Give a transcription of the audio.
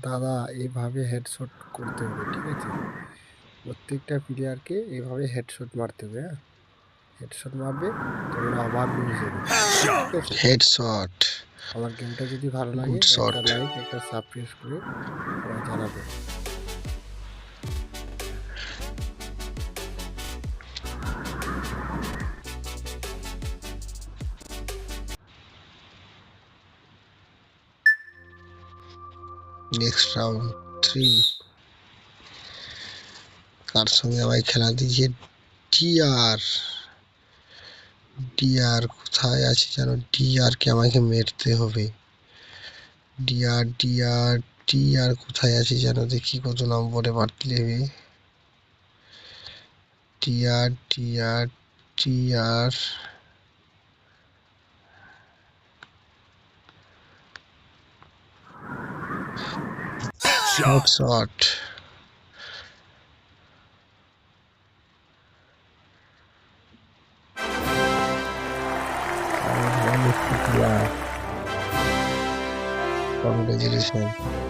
দাদা এইভাবে হেডশট করতে হবে, ঠিক আছে? প্রত্যেকটা প্লেয়ারকে এইভাবে হেডশট মারতে হবে। হ্যাঁ, হেডশট মারবে, তোমরা আবার লুজ হবে, ঠিক আছে? হেডশট। আমার গেমটা যদি ভালো লাগে গুড শট। একটা লাইক, একটা সাবস্ক্রাইব করে আমায় জানাবে। Next round 3। কার সঙ্গে আমায় খেলা দিয়েছে? ডিআর। ডিআর কোথায় আছে যেন? ডিআর কে আমাকে মেরতে হবে। ডিআর ডিআর ডিআর কোথায় আছে যেন? দেখি কত নম্বরে মারতে হবে। DR DR DR shot. Congratulations.